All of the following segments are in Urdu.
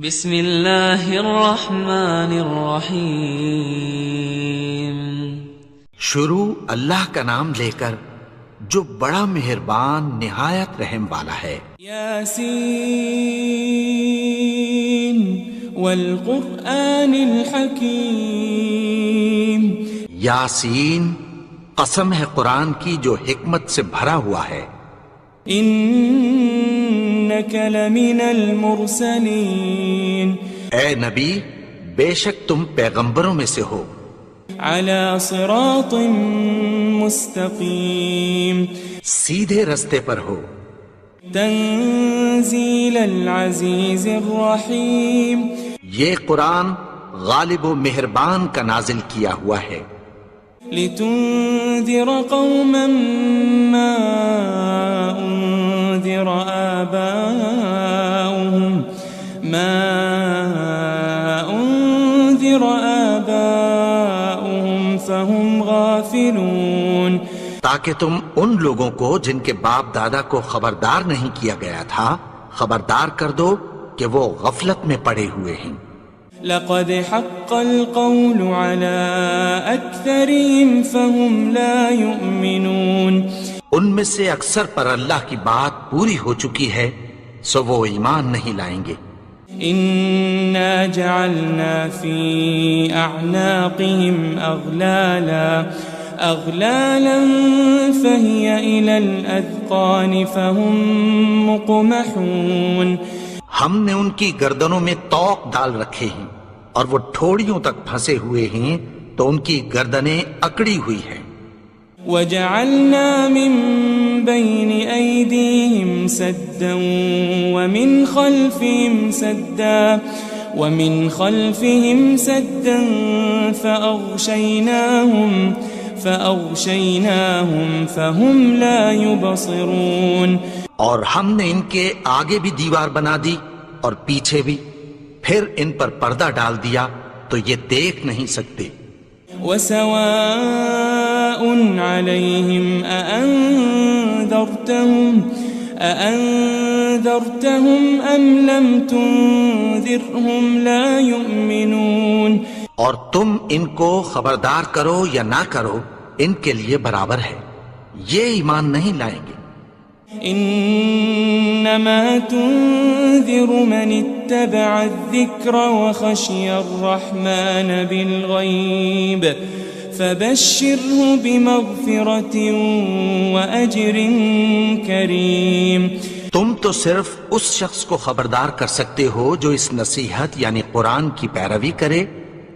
بسم اللہ الرحمن الرحیم۔ شروع اللہ کا نام لے کر جو بڑا مہربان نہایت رحم والا ہے۔ یاسین والقرآن الحکیم۔ یاسین، قسم ہے قرآن کی جو حکمت سے بھرا ہوا ہے۔ انک لمن المرسلین۔ اے نبی، بے شک تم پیغمبروں میں سے ہو۔ علی صراط مستقیم۔ سیدھے رستے پر ہو۔ تنزیل العزیز الرحیم۔ یہ قرآن غالب و مہربان کا نازل کیا ہوا ہے۔ لتنذر قوما ما انذر آباؤهم فهم غافلون۔ تاکہ تم ان لوگوں کو جن کے باپ دادا کو خبردار نہیں کیا گیا تھا خبردار کر دو کہ وہ غفلت میں پڑے ہوئے ہیں۔ لقد حق القول على أكثرهم فهم لا يؤمنون۔ ان میں سے اکثر پر اللہ کی بات پوری ہو چکی ہے سو وہ ایمان نہیں لائیں گے۔ إنا جعلنا في أعناقهم أغلالا فهي إلى الأذقان فهم مقمحون۔ ہم نے ان کی گردنوں میں طوق ڈال رکھے ہیں اور وہ ٹھوڑیوں تک پھنسے ہوئے ہیں تو ان کی گردنیں اکڑی ہوئی ہیں۔ وجعلنا من بين أيديهم سدا ومن خلفهم سدا فأغشيناهم فهم لا يبصرون۔ اور ہم نے ان کے آگے بھی دیوار بنا دی اور پیچھے بھی، پھر ان پر پردہ ڈال دیا تو یہ دیکھ نہیں سکتے۔ وسواء عليهم أأنذرتهم أم لم تنذرهم لا يؤمنون۔ اور تم ان کو خبردار کرو یا نہ کرو ان کے لیے برابر ہے، یہ ایمان نہیں لائیں گے۔ انما تنذر من اتبع الذکر وخشی الرحمن بالغیب فبشره بمغفرة وأجر کریم۔ تم تو صرف اس شخص کو خبردار کر سکتے ہو جو اس نصیحت یعنی قرآن کی پیروی کرے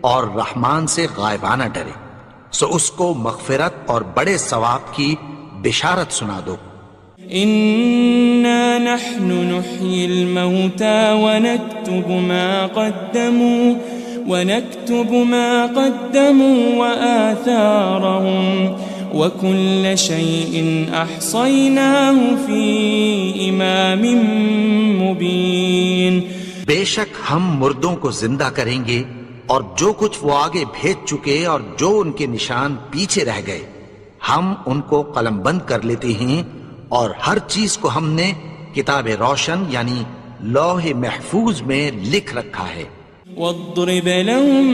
اور رحمان سے غائبانہ ڈرے، سو اس کو مغفرت اور بڑے ثواب کی بشارت سنا دو۔ إنا نحن نحيي الموتى ونكتب ما قدموا وآثارهم وكل شيء أحصيناه في إمام مبين۔ بے شک ہم مردوں کو زندہ کریں گے اور جو کچھ وہ آگے بھیج چکے اور جو ان کے نشان پیچھے رہ گئے ہم ان کو قلم بند کر لیتے ہیں، اور ہر چیز کو ہم نے کتاب روشن یعنی لوح محفوظ میں لکھ رکھا ہے۔ واضرب لهم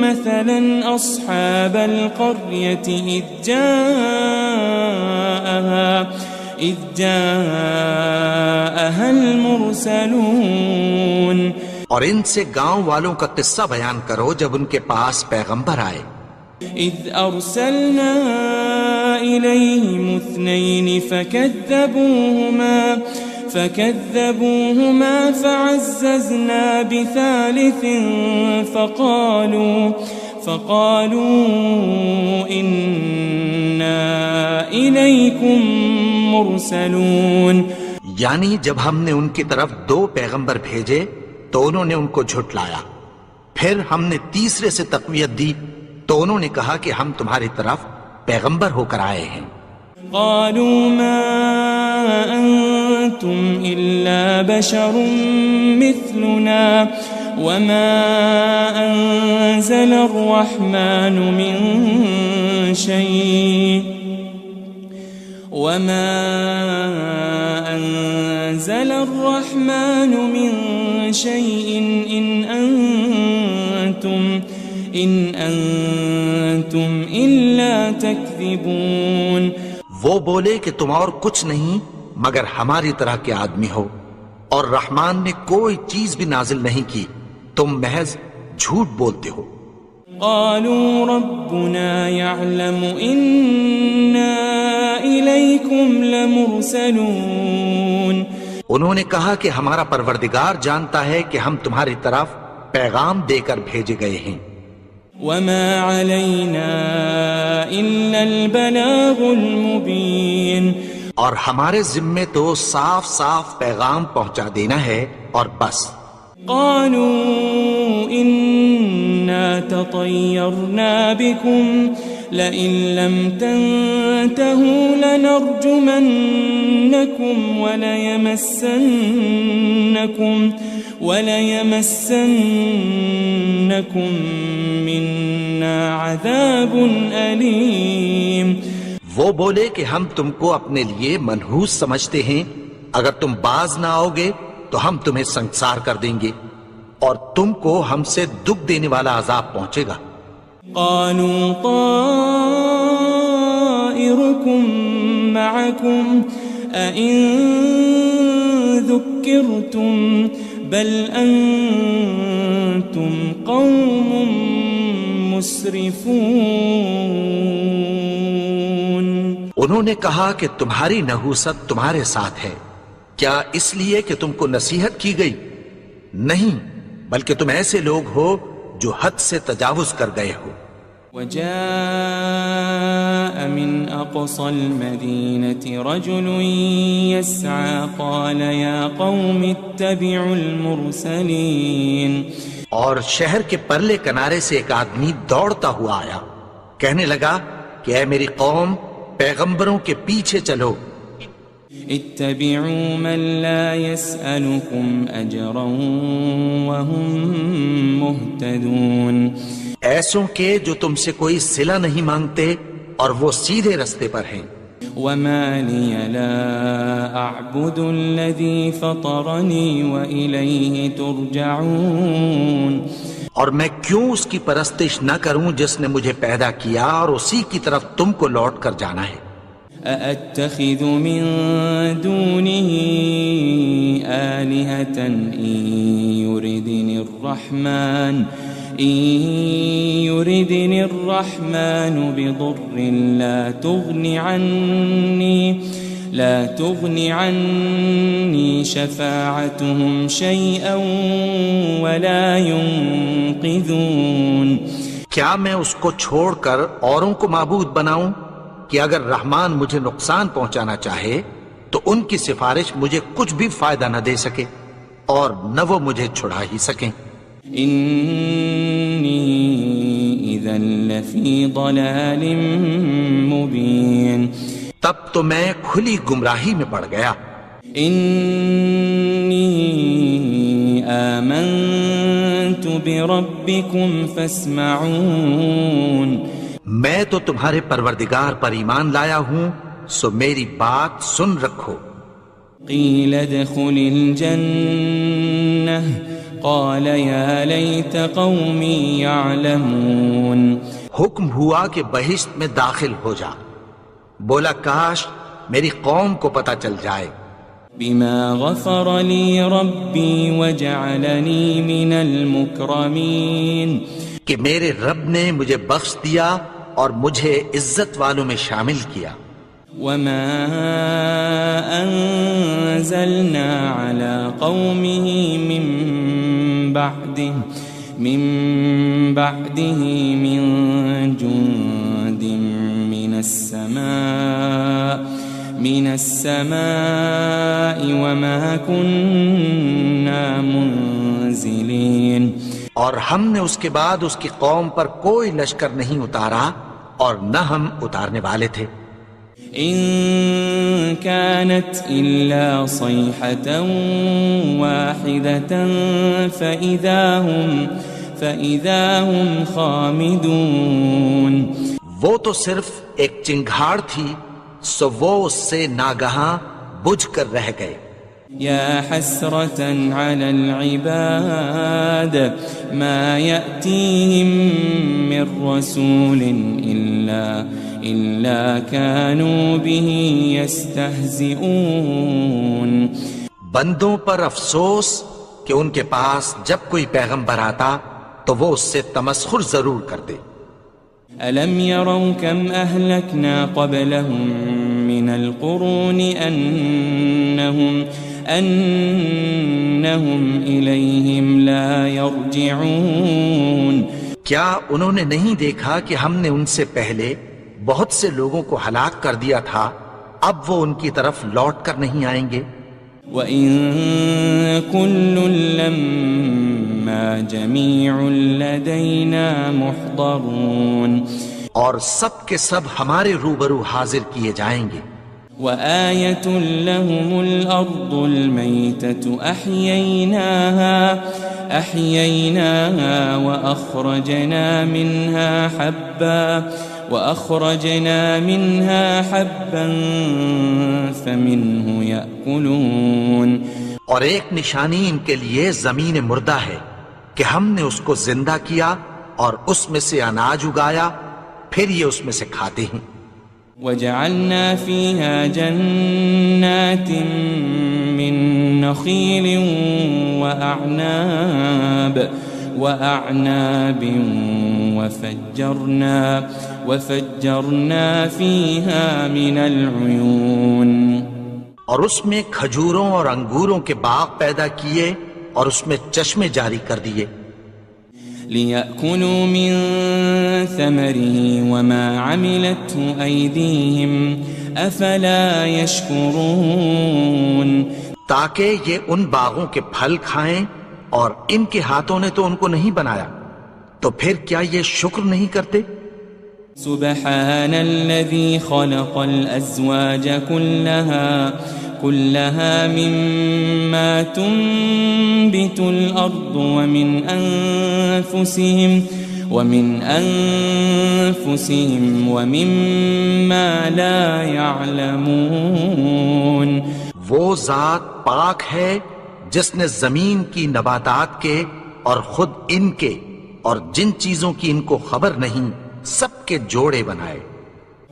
مثلا أصحاب القرية إذ جاءها المرسلون۔ اور ان سے گاؤں والوں کا قصہ بیان کرو جب ان کے پاس پیغمبر آئے۔ إذ أرسلنا إليهم 2 فكذبوهما فعززنا بثالث فقالوا إنا إليكم مرسلون۔ یعنی جب ہم نے ان کی طرف 2 پیغمبر بھیجے تو انہوں نے ان کو جھٹلایا، پھر ہم نے تیسرے سے تقویت دی تو انہوں نے کہا کہ ہم تمہاری طرف پیغمبر ہو کر آئے ہیں۔ قالوا ما أنتم إلا بشر مثلنا وما أنزل الرحمن من شيء وما أنزل الرحمن من شيء إن أنتم إلا تكذبون. وہ بولے کہ تم اور کچھ نہیں مگر ہماری طرح کے آدمی ہو، اور رحمان نے کوئی چیز بھی نازل نہیں کی، تم محض جھوٹ بولتے ہو. قالوا ربنا يعلم إنا إليكم لمرسلون. انہوں نے کہا کہ ہمارا پروردگار جانتا ہے کہ ہم تمہاری طرف پیغام دے کر بھیجے گئے ہیں. وما علينا إلا البلاغ المبين. اور ہمارے ذمے تو صاف صاف پیغام پہنچا دینا ہے اور بس. قالوا إنا تطيرنا بكم لئن لم تنتهوا لنرجمنكم وليمسنكم منا عذاب أليم. وہ بولے کہ ہم تم کو اپنے لیے منحوس سمجھتے ہیں، اگر تم باز نہ آؤ گے تو ہم تمہیں سنسار کر دیں گے اور تم کو ہم سے دکھ دینے والا عذاب پہنچے گا. قالوا طائركم معكم أئن ذكرتم بل أنتم قوم مسرفون. انہوں نے کہا کہ تمہاری نحوست تمہارے ساتھ ہے، کیا اس لیے کہ تم کو نصیحت کی گئی؟ نہیں، بلکہ تم ایسے لوگ ہو جو حد سے تجاوز کر گئے ہو. وجاء من أقصى المدينة رجل يسعى قال يا قوم اتبعوا المرسلين. اور شہر کے پرلے کنارے سے ایک آدمی دوڑتا ہوا آیا، کہنے لگا کہ اے میری قوم، پیغمبروں کے پیچھے چلو. اتبعوا من لا يسألكم أجرا وهم مهتدون. ایسوں کے جو تم سے کوئی صلہ نہیں مانگتے اور وہ سیدھے رستے پر ہیں. وما لي لا أعبد الذي فطرني وإليه ترجعون. اور میں کیوں اس کی پرستش نہ کروں جس نے مجھے پیدا کیا اور اسی کی طرف تم کو لوٹ کر جانا ہے. أأتخذ من دونه آلهة إن يردني الرحمن بضر لا تغن عني شفاعتهم شيئا ولا ينقذون. کیا میں اس کو چھوڑ کر اوروں کو معبود بناؤں کہ اگر رحمان مجھے نقصان پہنچانا چاہے تو ان کی سفارش مجھے کچھ بھی فائدہ نہ دے سکے اور نہ وہ مجھے چھڑا ہی سکیں. إني إذا لفي ضلال مبين. تب تو میں کھلی گمراہی میں پڑ گیا. إني آمنت بربكم فاسمعون. میں تو تمہارے پروردگار پر ایمان لایا ہوں، سو میری بات سن رکھو. قيل ادخل الجنة قال يا ليت قومي يعلمون. حکم ہوا کہ بہشت میں داخل ہو جا. بولا کاش میری قوم کو پتہ چل جائے. بما غفر لي ربي وجعلني من المكرمين. کہ میرے رب نے مجھے بخش دیا اور مجھے عزت والوں میں شامل کیا. وما أنزلنا على قومه من بعده من جند من السماء وما كنا منزلين. اور ہم نے اس کے بعد اس کی قوم پر کوئی لشکر نہیں اتارا اور نہ ہم اتارنے والے تھے. إن كانت إلا صيحة واحدة فإذا هم خامدون. وہ تو صرف ایک چنگھاڑ تھی، سو وہ اس سے ناگہاں بجھ کر رہ گئے. يا حسرة على العباد ما يأتيهم من رسول إلا كانوا به يستهزئون. بندوں پر افسوس کہ ان کے پاس جب کوئی پیغمبر آتا تو وہ اس سے تمسخر ضرور کرتے. ألم يروا كم أهلكنا قبلهم من القرون أنهم إليهم لا يرجعون. کیا انہوں نے نہیں دیکھا کہ ہم نے ان سے پہلے بہت سے لوگوں کو ہلاک کر دیا تھا، اب وہ ان کی طرف لوٹ کر نہیں آئیں گے؟ وَإِن كُلٌّ لَمَّا جَمِيعٌ لَدَيْنَا مُحْضَرُونَ. اور سب کے سب ہمارے روبرو حاضر کیے جائیں گے. وَآيَةٌ لَهُمُ الْأَرْضُ الْمَيْتَةُ أَحْيَيْنَاهَا وَأَخْرَجْنَا مِنْهَا حَبًّا فَمِنْهُ يَأْكُلُونَ. اور ایک نشانی ان کے لیے زمین مردہ ہے کہ ہم نے اس کو زندہ کیا اور اس میں سے اناج اگایا، پھر یہ اس میں سے کھاتے ہیں. وَجَعَلْنَا فِيهَا جَنَّاتٍ مِّن نَخِيلٍ وَأَعْنَابٍ وَفَجَّرْنَا فِيهَا مِنَ الْعُيُونِ. اور اس میں کھجوروں اور انگوروں کے باغ پیدا کیے اور اس میں چشمے جاری کر دیے. لِيَأْكُلُوا مِن ثَمَرِهِ وَمَا عَمِلَتْهُ أَيْدِيهِمْ أَفَلَا يَشْكُرُونَ. تاکہ یہ ان باغوں کے پھل کھائیں اور ان کے ہاتھوں نے تو ان کو نہیں بنایا، تو پھر کیا یہ شکر نہیں کرتے؟ سبحان الذي خلق الأزواج كلها مما تنبت الأرض ومن أنفسهم ومما لا يعلمون. وہ ذات پاک ہے جس نے زمین کی نباتات کے اور خود ان کے اور جن چیزوں کی ان کو خبر نہیں سب کے جوڑے بنائے.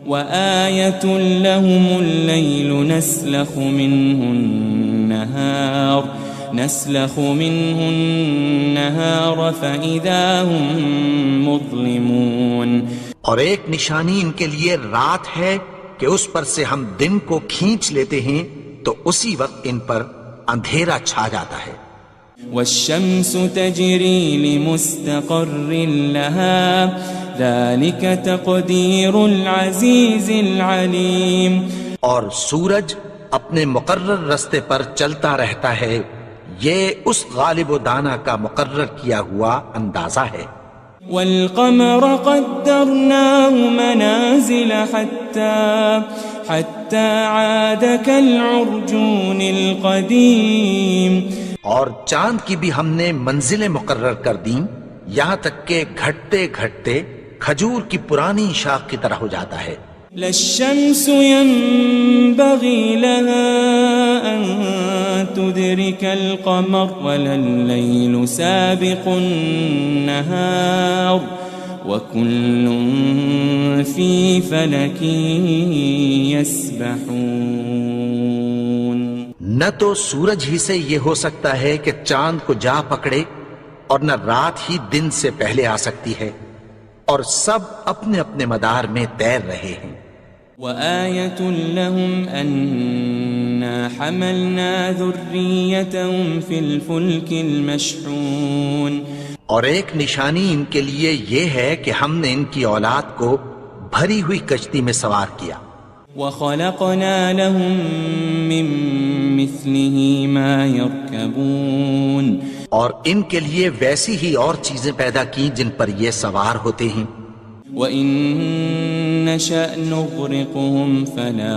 وَآيَةٌ لَهُمُ اللَّيْلُ نَسْلَخُ مِنْهُ النَّهَارَ فَإِذَا هُمْ مُظْلِمُونَ. اور ایک نشانی ان کے لیے رات ہے کہ اس پر سے ہم دن کو کھینچ لیتے ہیں تو اسی وقت ان پر اندھیرا چھا جاتا ہے. وَالشَّمْسُ تَجْرِي لِمُسْتَقَرٍّ لَهَا ذَلِكَ تَقْدِيرُ الْعَزِيزِ الْعَلِيمِ. اور سورج اپنے مقرر رستے پر چلتا رہتا ہے، یہ اس غالب و دانا کا مقرر کیا ہوا اندازہ ہے. وَالْقَمَرَ قَدَّرْنَاهُ مَنَازِلَ حَتَّى عَادَ كَالْعُرْجُونِ الْقَدِيمِ. اور چاند کی بھی ہم نے منزلیں مقرر کر دیں، یہاں تک کہ گھٹتے گھٹتے کھجور کی پرانی شاخ کی طرح ہو جاتا ہے. لَلشَّمْسُ يَنبَغِي لَهَا أَن تُدْرِكَ الْقَمَرَ وَلَلَّيْلُ سَابِقُ النَّهَارِ وَكُلٌّ فِي فَلَكٍ يَسْبَحُونَ. نہ تو سورج ہی سے یہ ہو سکتا ہے کہ چاند کو جا پکڑے، اور نہ رات ہی دن سے پہلے آ سکتی ہے، اور سب اپنے اپنے مدار میں تیر رہے ہیں. وَآيَةٌ لَهُمْ أَنَّا حَمَلْنَا ذُرِّيَّتَهُمْ فِي الْفُلْكِ الْمَشْحُونِ. اور ایک نشانی ان کے لیے یہ ہے کہ ہم نے ان کی اولاد کو بھری ہوئی کشتی میں سوار کیا. وَخَلَقْنَا لَهُم مِّن مِّثْلِهِ مَا يَرْكَبُونَ. اور ان کے لیے ویسی ہی اور چیزیں پیدا کی جن پر یہ سوار ہوتے ہیں. وَإِن نَّشَأْ نُغْرِقْهُمْ فَلَا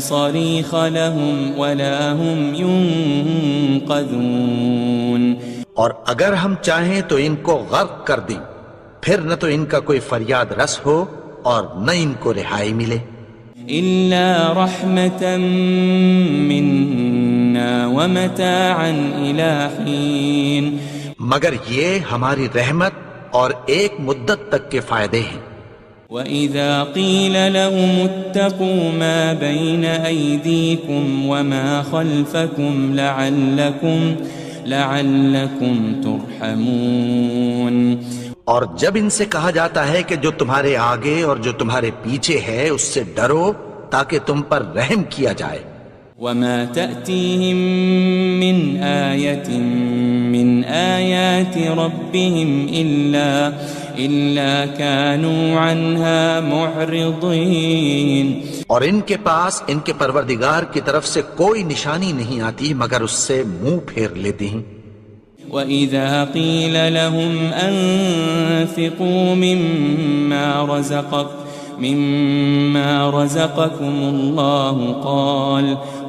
صَرِيخَ لَهُمْ وَلَا هُمْ يُنقَذُونَ. اور اگر ہم چاہیں تو ان کو غرق کر دیں، پھر نہ تو ان کا کوئی فریاد رس ہو اور نہ ان کو رہائی ملے. إلا رحمة منا ومتاعا إلى حين مگر یہ ہماری رحمت اور ایک مدت تک کے فائدے ہیں. وَإِذَا قِيلَ لَهُمُ اتَّقُوا مَا بَيْنَ أَيْدِيكُمْ وَمَا خَلْفَكُمْ لَعَلَّكُمْ تُرْحَمُونَ. اور جب ان سے کہا جاتا ہے کہ جو تمہارے آگے اور جو تمہارے پیچھے ہے اس سے ڈرو تاکہ تم پر رحم کیا جائے. وَمَا تَأْتِيهِم مِّنْ آيَةٍ مِّنْ آيَاتِ رَبِّهِمْ إِلَّا كَانُوا عَنْهَا مُعْرِضِينَ. اور ان کے پاس ان کے پروردگار کی طرف سے کوئی نشانی نہیں آتی مگر اس سے منہ پھیر لیتے ہیں. وَإِذَا قِيلَ لَهُمْ أَنفِقُوا مِمَّا رَزَقَكُمُ اللَّهُ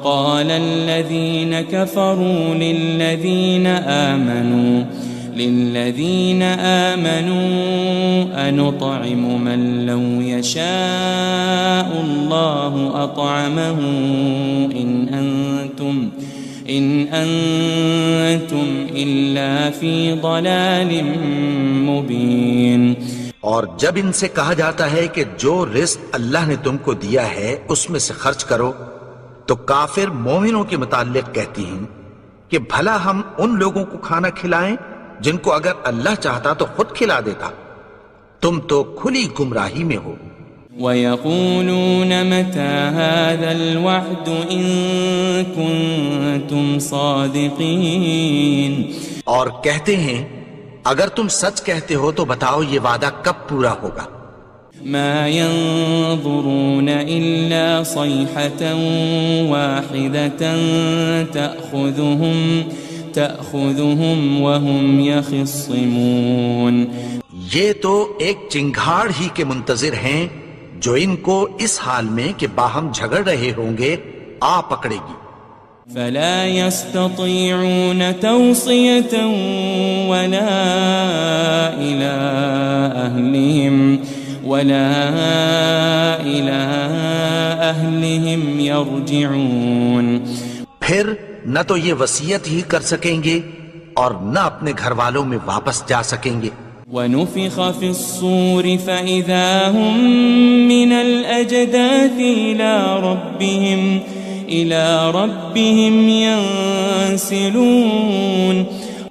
قَالَ الَّذِينَ كَفَرُوا لِلَّذِينَ آمَنُوا أَنُطْعِمُ مَن لَّوْ يَشَاءُ اللَّهُ أَطْعَمَهُ إِنْ أَنْتُمْ إِلَّا فِي ضَلَالٍ مُبِينٍ. اور جب ان سے کہا جاتا ہے کہ جو رزق اللہ نے تم کو دیا ہے اس میں سے خرچ کرو تو کافر مومنوں کے متعلق کہتی ہیں کہ بھلا ہم ان لوگوں کو کھانا کھلائیں جن کو اگر اللہ چاہتا تو خود کھلا دیتا. تم تو کھلی گمراہی میں ہو. وَيَقُولُونَ مَتَى هَذَا الْوَعْدُ إِن كُنتُمْ صَادِقِينَ. اور کہتے ہیں اگر تم سچ کہتے ہو تو بتاؤ یہ وعدہ کب پورا ہوگا. ما ينظرون إلا صيحة واحدة تأخذهم وهم يخصمون. یہ تو ایک چنگھاڑ ہی کے منتظر ہیں جو ان کو اس حال میں کہ باہم جھگڑ رہے ہوں گے آ پکڑے گی. فلا يستطيعون توصية ولا إلى أهلهم يرجعون. پھر نہ تو یہ وصیت ہی کر سکیں گے اور نہ اپنے گھر والوں میں واپس جا سکیں گے. وَنُفِخَ فِي الصُّورِ فَإِذَا هُم مِّنَ الْأَجْدَاثِ إِلَى رَبِّهِمْ يَنسِلُونَ.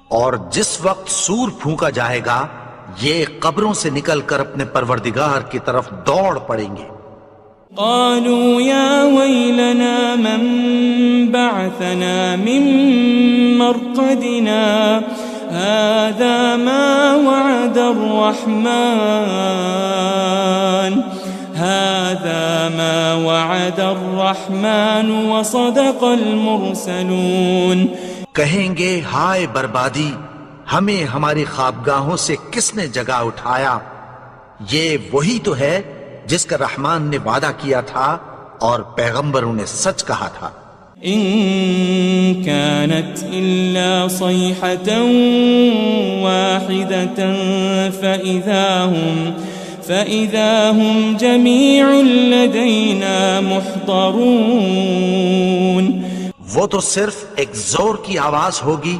اور جس وقت سور پھونکا جائے گا یہ قبروں سے نکل کر اپنے پروردگار کی طرف دوڑ پڑیں گے. قالوا يا ويلنا من بعثنا من مرقدنا هذا ما وعد الرحمن وصدق المرسلون. کہیں گے ہائے بربادی، ہمیں ہماری خوابگاہوں سے کس نے جگا اٹھایا؟ یہ وہی تو ہے جس کا رحمان نے وعدہ کیا تھا اور پیغمبروں نے سچ کہا تھا. ان كانت الا صيحة واحدة فإذا هم جميع لدينا محضرون. وہ تو صرف ایک زور کی آواز ہوگی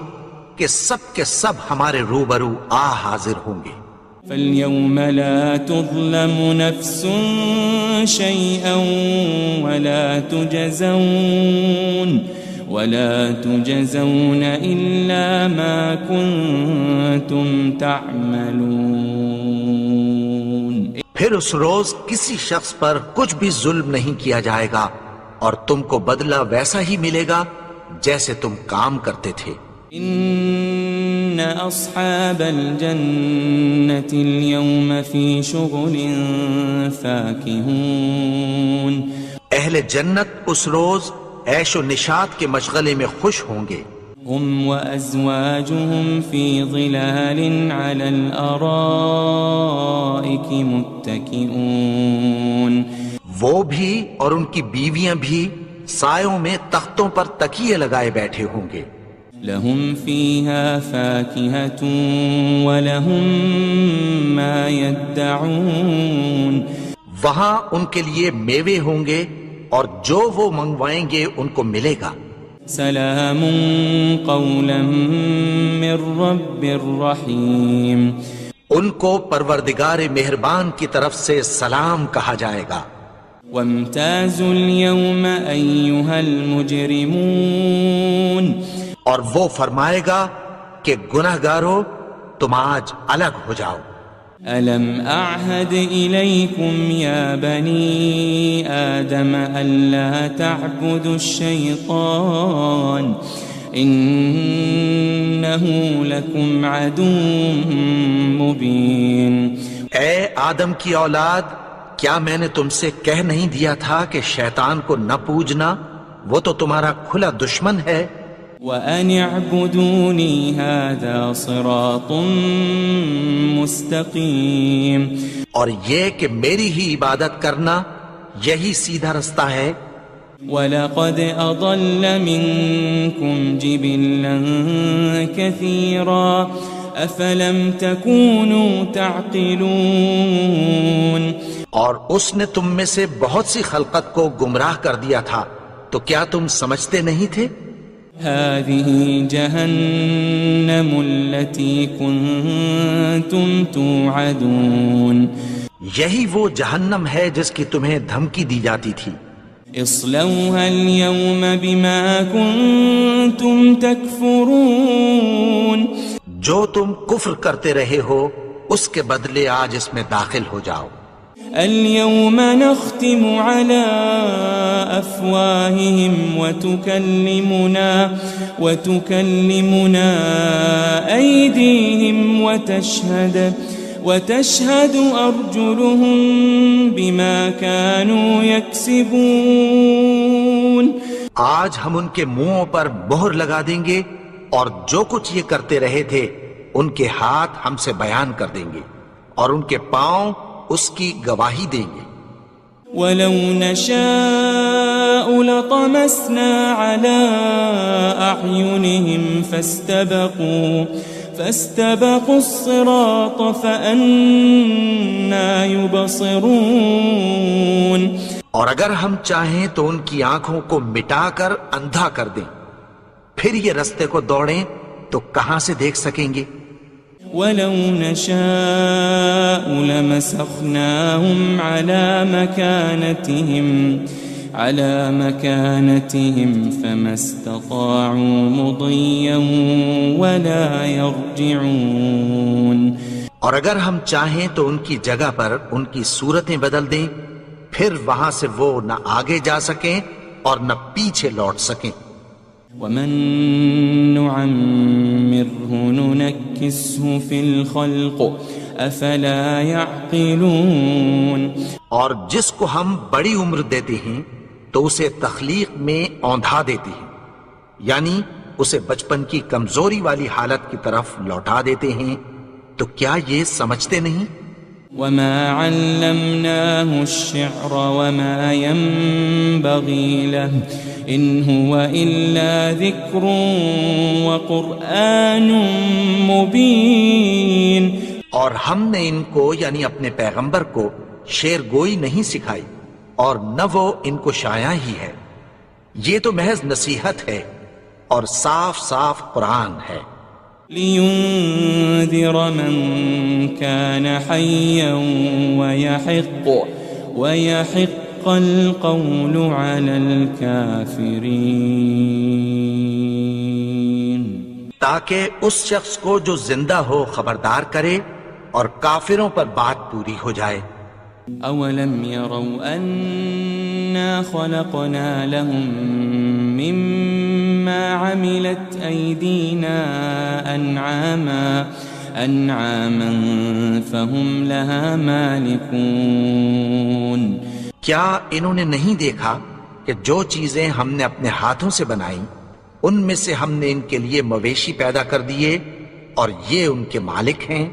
کہ سب کے سب ہمارے روبرو آ حاضر ہوں گے. فَالْيَوْمَ لَا تُظْلَمُ نَفْسٌ شَيْئًا وَلَا تُجَزَوْنَ إِلَّا مَا كُنْتُمْ تَعْمَلُونَ. پھر اس روز کسی شخص پر کچھ بھی ظلم نہیں کیا جائے گا اور تم کو بدلہ ویسا ہی ملے گا جیسے تم کام کرتے تھے. ان اصحاب الجنة اليوم في شغل فاكهون. اہل جنت اس روز عیش و نشاط کے مشغلے میں خوش ہوں گے. هم وازواجهم في ظلال على الارائك متكئون. وہ بھی اور ان کی بیویاں بھی سایوں میں تختوں پر تکیے لگائے بیٹھے ہوں گے. لهم فيها فاكهة ولهم ما يدعون. وہاں ان کے لیے میوے ہوں گے اور جو وہ منگوائیں گے ان کو ملے گا۔ سلام قولا من رب الرحیم، ان کو پروردگار مہربان کی طرف سے سلام کہا جائے گا۔ وامتازوا اليوم ایھا المجرمون، اور وہ فرمائے گا کہ گنہگارو تم آج الگ ہو جاؤ۔ ألم أعهد إليكم يا بني آدم ألا تعبدوا الشيطان إنه لكم عدو مبين۔ اے آدم کی اولاد، کیا میں نے تم سے کہہ نہیں دیا تھا کہ شیطان کو نہ پوجنا، وہ تو تمہارا کھلا دشمن ہے۔ وَأَنِ اعْبُدُونِي هَذَا صِرَاطٌ مُسْتَقِيمٌ، اور یہ کہ میری ہی عبادت کرنا یہی سیدھا رستہ ہے۔ وَلَقَدْ أَضَلَّ مِنْكُمْ جِبِلًّا كَثِيرًا أَفَلَمْ تَكُونُوا تَعْقِلُونَ، اور اس نے تم میں سے بہت سی خلقت کو گمراہ کر دیا تھا، تو کیا تم سمجھتے نہیں تھے؟ هذه جهنم التي كنتم توعدون، یہی وہ جہنم ہے جس کی تمہیں دھمکی دی جاتی تھی۔ اصلوها اليوم بما كنتم تكفرون، جو تم کفر کرتے رہے ہو اس کے بدلے آج اس میں داخل ہو جاؤ۔ اليوم نختم على أفواههم وتكلمنا أيديهم وتشهد أرجلهم بما كانوا يكسبون، آج ہم ان کے منہوں پر مہر لگا دیں گے اور جو کچھ یہ کرتے رہے تھے ان کے ہاتھ ہم سے بیان کر دیں گے اور ان کے پاؤں اس کی گواہی دیں گے۔ وَلَوْ نَشَاءُ لَطَمَسْنَا عَلَىٰ أَعْيُنِهِمْ فَاسْتَبَقُوا الصِّرَاطَ فَأَنَّىٰ يُبْصِرُونَ، اور اگر ہم چاہیں تو ان کی آنکھوں کو مٹا کر اندھا کر دیں، پھر یہ رستے کو دوڑیں تو کہاں سے دیکھ سکیں گے؟ وَلَوْ نَشَاءُ لَمَسَخْنَاهُمْ عَلَى مَكَانَتِهِمْ فَمَا اسْتَطَاعُوا مُضِيًّا وَلَا يَرْجِعُونَ، اور اگر ہم چاہیں تو ان کی جگہ پر ان کی صورتیں بدل دیں، پھر وہاں سے وہ نہ آگے جا سکیں اور نہ پیچھے لوٹ سکیں۔ وَمَن نُعَمِّرْهُ نُنَكِّسْهُ فِي الْخَلْقِ أَفَلَا يَعْقِلُونَ، اور جس کو ہم بڑی عمر دیتے ہیں تو اسے تخلیق میں اوندھا دیتے ہیں، یعنی اسے بچپن کی کمزوری والی حالت کی طرف لوٹا دیتے ہیں، تو کیا یہ سمجھتے نہیں؟ وَمَا عَلَّمْنَاهُ الشِّعْرَ وَمَا يَنبَغِي لَهُ إِنْ هُوَ إِلَّا ذِكْرٌ وَقُرْآنٌ مُبِينٌ، اور ہم نے ان کو یعنی اپنے پیغمبر کو شعر گوئی نہیں سکھائی اور نہ وہ ان کو شایع ہی ہے، یہ تو محض نصیحت ہے اور صاف صاف قرآن ہے۔ لِيُنذِرَ مَن كَانَ حَيًّا وَيَحِقَّ الْقَوْلُ عَلَى الْكَافِرِينَ، تاکہ اس شخص کو جو زندہ ہو خبردار کرے اور کافروں پر بات پوری ہو جائے۔ أَوَلَمْ يَرَوْا أَنَّا خَلَقْنَا لَهُم مِّمَّا عَمِلَتْ أَيْدِينَا أَنْعَامًا فَهُمْ لَهَا مَالِكُونَ، کیا انہوں نے نہیں دیکھا کہ جو چیزیں ہم نے اپنے ہاتھوں سے بنائیں ان میں سے ہم نے ان کے لیے مویشی پیدا کر دیے اور یہ ان کے مالک ہیں۔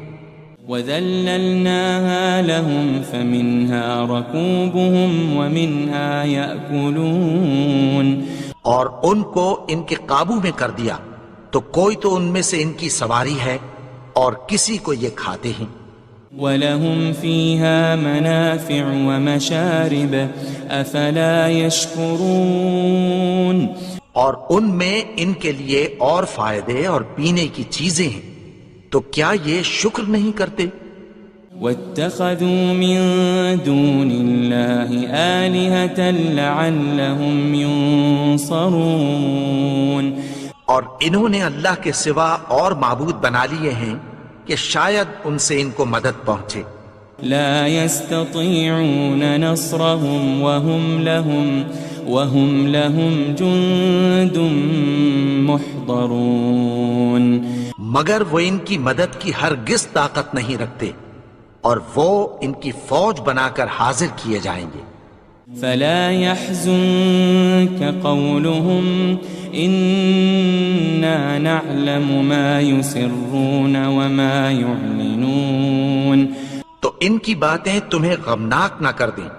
وَذَلَّلْنَاهَا لَهُمْ فَمِنْهَا رَكُوبُهُمْ وَمِنْهَا يَأْكُلُونَ، اور ان کو ان کے قابو میں کر دیا تو کوئی تو ان میں سے ان کی سواری ہے اور کسی کو یہ کھاتے ہیں۔ وَلَهُمْ فِيهَا مَنَافِعُ وَمَشَارِبُ أَفَلَا يَشْكُرُونَ اور ان میں ان کے لیے اور فائدے اور پینے کی چیزیں ہیں، تو کیا یہ شکر نہیں کرتے؟ وَاتَّخَذُوا مِن دُونِ اللَّهِ آلِهَةً لَعَلَّهُمْ يُنصَرُونَ اور انہوں نے اللہ کے سوا اور معبود بنا لیے ہیں کہ شاید ان سے ان کو مدد پہنچے۔ لا يستطيعون نصرهم وهم لهم جند محضرون مگر وہ ان کی مدد کی ہرگز طاقت نہیں رکھتے، اور وہ ان کی فوج بنا کر حاضر کیے جائیں گے۔ فلا يحزنك قولهم إنا نعلم ما يسرون وما يعلنون تو ان کی باتیں تمہیں غمناک نہ کر دیں،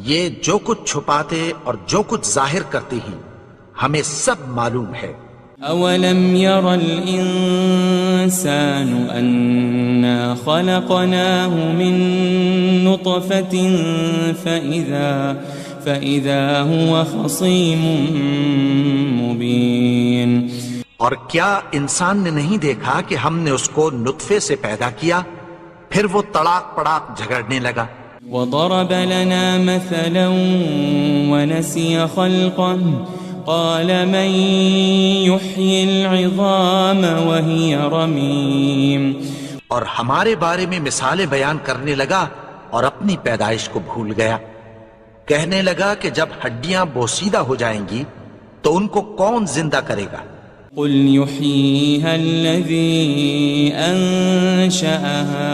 یہ جو کچھ چھپاتے اور جو کچھ ظاہر کرتے ہیں ہمیں سب معلوم ہے۔ أولم ير الإنسان أنا خلقناه من نطفة فإذا هو خصيم مبين اور کیا انسان نے نہیں دیکھا کہ ہم نے اس کو نطفے سے پیدا کیا، پھر وہ تڑاک پڑاک جھگڑنے لگا۔ وضرب لنا مثلا ونسي خلقه قال من يحيي العظام وهي رميم اور ہمارے بارے میں مثالیں بیان کرنے لگا اور اپنی پیدائش کو بھول گیا، کہنے لگا کہ جب ہڈیاں بوسیدہ ہو جائیں گی تو ان کو کون زندہ کرے گا؟ قل يحييها الذي أنشأها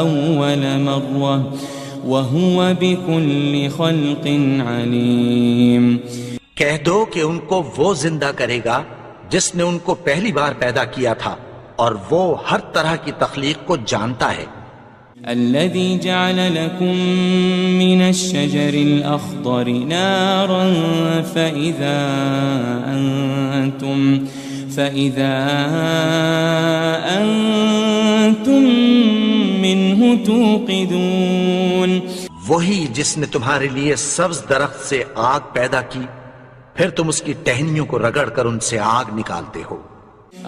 أول مرة وهو بكل خلق عليم کہہ دو کہ ان کو وہ زندہ کرے گا جس نے ان کو پہلی بار پیدا کیا تھا، اور وہ ہر طرح کی تخلیق کو جانتا ہے۔ الذي جعل لكم من الشجر الأخضر نارا فإذا أنتم منه توقدون وہی جس نے تمہارے لیے سبز درخت سے آگ پیدا کی، پھر تم اس کی ٹہنیوں کو رگڑ کر ان سے آگ نکالتے ہو۔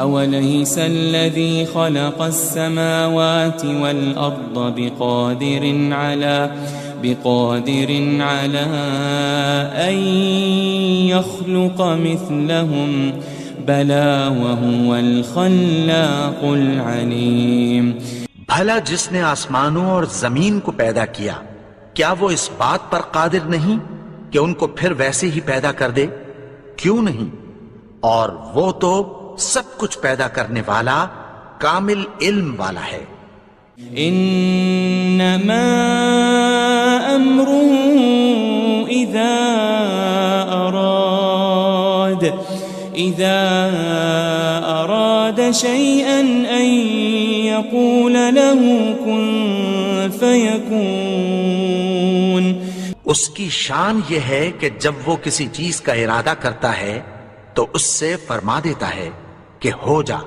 أوليس الذي خلق السماوات والأرض بقادر على أن يخلق مثلهم بلى وهو الخلاق العليم بھلا جس نے آسمانوں اور زمین کو پیدا کیا، کیا وہ اس بات پر قادر نہیں کہ ان کو پھر ویسے ہی پیدا کر دے؟ کیوں نہیں؟ اور وہ تو سب کچھ پیدا کرنے والا، کامل علم والا ہے۔ انما امره اذا اراد شيئا ان يقول له كن فيكون اس کی شان یہ ہے کہ جب وہ کسی چیز کا ارادہ کرتا ہے تو اس سے فرما دیتا ہے کہ ہو جا،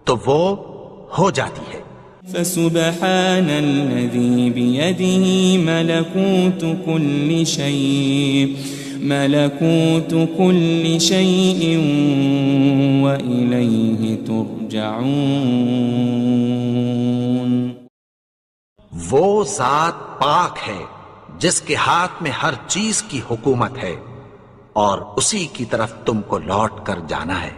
تو وہ ہو جاتی ہے۔ فسبحان الذي بيده ملكوت كل شيء وإليه ترجعون وہ ذات پاک ہے جس کے ہاتھ میں ہر چیز کی حکومت ہے، اور اسی کی طرف تم کو لوٹ کر جانا ہے۔